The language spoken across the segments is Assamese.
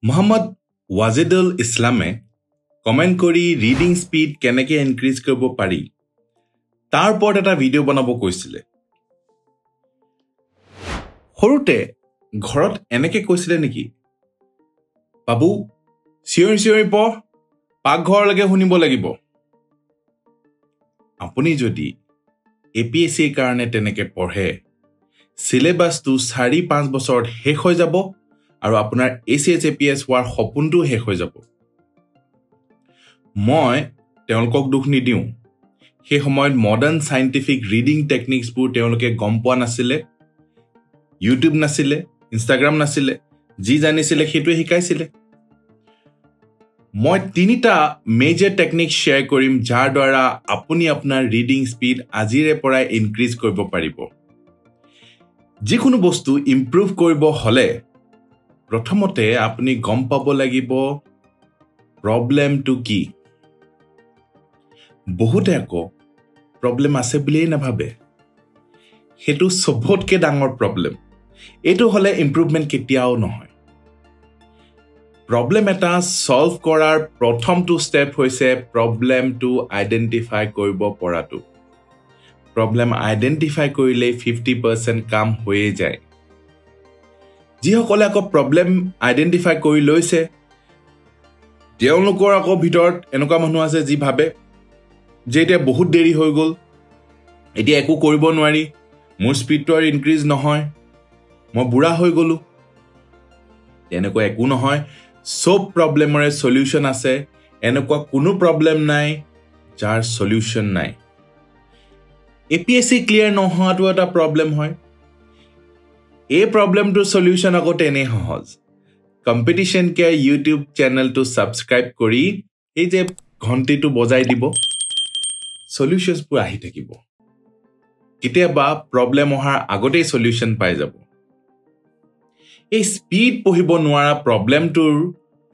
মোহাম্মদ ওয়াজিদুল ইছলামে কমেণ্ট কৰি ৰিডিং স্পীড কেনেকৈ ইনক্ৰিজ কৰিব পাৰি তাৰ ওপৰত এটা ভিডিঅ' বনাব কৈছিলে। সৰুতে ঘৰত এনেকৈ কৈছিলে নেকি, বাবু চিঞৰি চিঞৰি পঢ়, পাকঘৰলৈকে শুনিব লাগিব। আপুনি যদি APSCৰ কাৰণে তেনেকৈ পঢ়ে, চিলেবাছটো 4-5 বছৰত শেষ হৈ যাব আৰু আপোনাৰ ACS APS হোৱাৰ সপোনটো শেষ হৈ যাব। মই তেওঁলোকক দুখ নিদিওঁ, সেই সময়ত মডাৰ্ণ চাইণ্টিফিক ৰিডিং টেকনিক্সবোৰ তেওঁলোকে গম পোৱা নাছিলে, ইউটিউব নাছিলে, ইনষ্টাগ্ৰাম নাছিলে, যি জানিছিলে সেইটোৱে শিকাইছিলে। মই 3টা মেজৰ টেকনিক শ্বেয়াৰ কৰিম যাৰ দ্বাৰা আপুনি আপোনাৰ ৰিডিং স্পীড আজিৰে পৰাই ইনক্ৰিজ কৰিব পাৰিব। যিকোনো বস্তু ইম্প্ৰুভ কৰিব হ'লে প্ৰথমতে আপুনি গম পাব লাগিব প্ৰব্লেমটো কি। বহুতে আকৌ প্ৰব্লেম আছে বুলিয়েই নাভাবে, সেইটো চবতকৈ ডাঙৰ প্ৰব্লেম। এইটো হ'লে ইম্প্ৰুভমেণ্ট কেতিয়াও নহয়। প্ৰব্লেম এটা ছল্ভ কৰাৰ প্ৰথমটো ষ্টেপ হৈছে প্ৰব্লেমটো আইডেণ্টিফাই কৰিব পৰাটো। প্ৰব্লেম আইডেণ্টিফাই কৰিলেই 50% কাম হৈয়ে যায়। যিসকলে আকৌ প্ৰব্লেম আইডেণ্টিফাই কৰি লৈছে, তেওঁলোকৰ আকৌ ভিতৰত এনেকুৱা মানুহ আছে যি ভাবে যে এতিয়া বহুত দেৰি হৈ গ'ল, এতিয়া একো কৰিব নোৱাৰি, মোৰ স্পীডটো আৰু ইনক্ৰিজ নহয়, মই বুঢ়া হৈ গ'লো। তেনেকুৱা একো নহয়, চব প্ৰব্লেমৰে সলিউশ্যন আছে। এনেকুৱা কোনো প্ৰব্লেম নাই যাৰ সলিউশ্যন নাই। APSC ক্লিয়াৰ নোহোৱাটো এটা প্ৰব্লেম হয়। এই প্ৰব্লেমটোৰ সলিউশ্যন আকৌ তেনেই সহজ। কম্পিটিশ্যন কেয়াৰ ইউটিউব চেনেলটো ছাবস্ক্ৰাইব কৰি এই যে ঘণ্টিটো বজাই দিব, সলিউশ্যনছবোৰ আহি থাকিব। কেতিয়াবা প্ৰব্লেম অহাৰ আগতেই সলিউশ্যন পাই যাব। এই স্পীড পঢ়িব নোৱাৰা প্ৰব্লেমটোৰ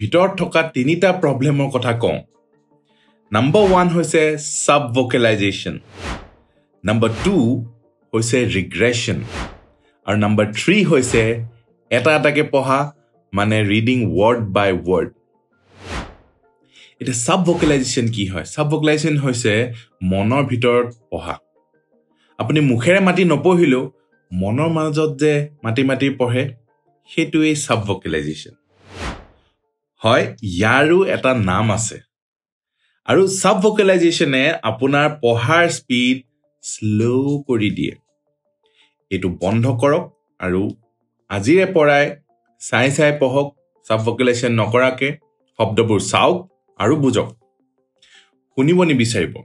ভিতৰত থকা 3টা প্ৰব্লেমৰ কথা কওঁ। নম্বৰ 1 হৈছে ছাব ভোকেলাইজেশ্যন, নম্বৰ 2 হৈছে ৰিগ্ৰেশ্যন, আৰু নম্বৰ 3 হৈছে এটা এটাকে পঢ়া, মানে ৰিডিং ৱৰ্ড বাই ৱৰ্ড। এতিয়া ছাব ভোকেলাইজেশ্যন কি হয়? ছাব ভোকেলাইজেশ্যন হৈছে মনৰ ভিতৰত পঢ়া। আপুনি মুখেৰে মাতি নপঢ়িলেও মনৰ মাজত যে মাতি মাতি পঢ়ে, সেইটোৱেই ছাব ভোকেলাইজেশ্যন হয়। ইয়াৰো এটা নাম আছে। আৰু ছাব ভোকেলাইজেশ্যনে আপোনাৰ পঢ়াৰ স্পীড শ্ল' কৰি দিয়ে। এইটো বন্ধ কৰক আৰু আজিৰে পৰাই চাই চাই পঢ়ক। ছাব ভোকেলাইজেশ্যন নকৰাকৈ শব্দবোৰ চাওক আৰু বুজক। শুনিব নিবিচাৰিব।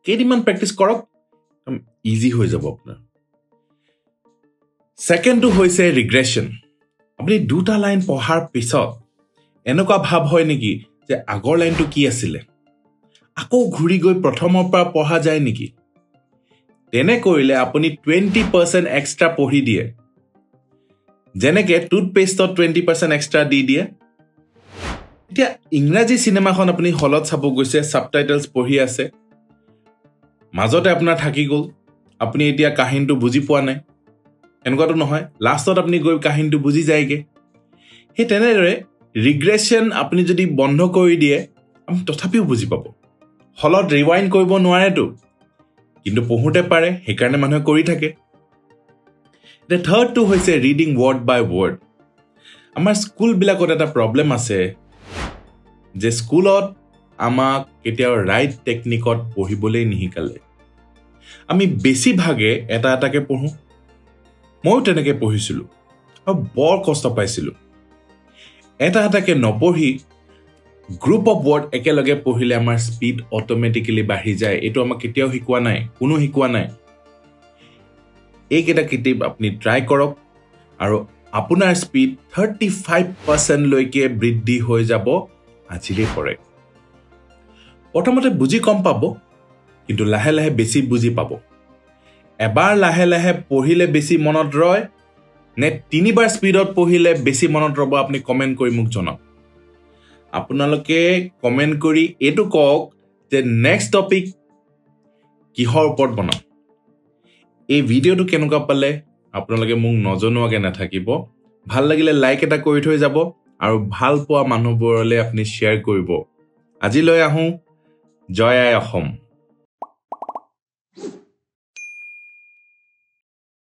কেইদিনমান প্ৰেক্টিছ কৰক, ইজি হৈ যাব আপোনাৰ। ছেকেণ্ডটো হৈছে ৰিগ্ৰেশ্যন। আপুনি 2টা লাইন পঢ়াৰ পিছত এনেকুৱা ভাৱ হয় নেকি যে আগৰ লাইনটো কি আছিলে, আকৌ ঘূৰি গৈ প্ৰথমৰ পৰা পঢ়া যায় নেকি? তেনে কৰিলে আপুনি 20% এক্সট্ৰা পঢ়ি দিয়ে। যেনেকৈ টুথপেষ্টত 20% এক্সট্ৰা দি দিয়ে। এতিয়া ইংৰাজী চিনেমাখন আপুনি হলত চাব গৈছে, ছাবটাইটেলছ পঢ়ি আছে, মাজতে আপোনাৰ থাকি গ'ল, আপুনি এতিয়া কাহিনীটো বুজি পোৱা নাই। এনেকুৱাটো নহয়, লাষ্টত আপুনি গৈ কাহিনীটো বুজি যায়গৈ। সেই তেনেদৰে ৰিগ্ৰেশ্যন আপুনি যদি বন্ধ কৰি দিয়ে, আপুনি তথাপিও বুজি পাব। হলত ৰিৱাইণ্ড কৰিব নোৱাৰেতো, কিন্তু পঢ়োঁতে পাৰে, সেইকাৰণে মানুহে কৰি থাকে। এতিয়া থাৰ্ডটো হৈছে ৰিডিং ৱৰ্ড বাই ৱৰ্ড। আমাৰ স্কুলবিলাকত এটা প্ৰব্লেম আছে যে স্কুলত আমাক কেতিয়াও ৰাইট টেকনিকত পঢ়িবলৈ নিশিকালে। আমি বেছিভাগে এটা এটাকে পঢ়োঁ। ময়ো তেনেকৈ পঢ়িছিলোঁ আৰু বৰ কষ্ট পাইছিলোঁ। এটা এটাকে নপঢ়ি গ্ৰুপ অফ ৱৰ্ড একেলগে পঢ়িলে আমাৰ স্পীড অট'মেটিকেলি বাঢ়ি যায়। এইটো আমাক কেতিয়াও শিকোৱা নাই, কোনো শিকোৱা নাই। এইকেইটা কিতাপ আপুনি ট্ৰাই কৰক আৰু আপোনাৰ স্পীড 35%লৈকে বৃদ্ধি হৈ যাব আজিৰে পৰাই। প্ৰথমতে বুজি কম পাব, কিন্তু লাহে লাহে বেছি বুজি পাব। এবাৰ লাহে লাহে পঢ়িলে বেছি মনত ৰয় নে 3বাৰ স্পীডত পঢ়িলে বেছি মনত ৰ'ব? আপুনি কমেণ্ট কৰি মোক জনাওক। আপোনালোকে কমেণ্ট কৰি এইটো কওক যে নেক্সট টপিক কিহৰ ওপৰত বনাম। এই ভিডিঅ'টো কেনেকুৱা পালে আপোনালোকে মোক নজনোৱাকৈ নাথাকিব ভাল লাগিলে লাইক এটা কৰি থৈ যাব আৰু ভাল পোৱা মানুহবোৰলৈ আপুনি শ্বেয়াৰ কৰিব আজিলৈ আহোঁ জয় আই অসম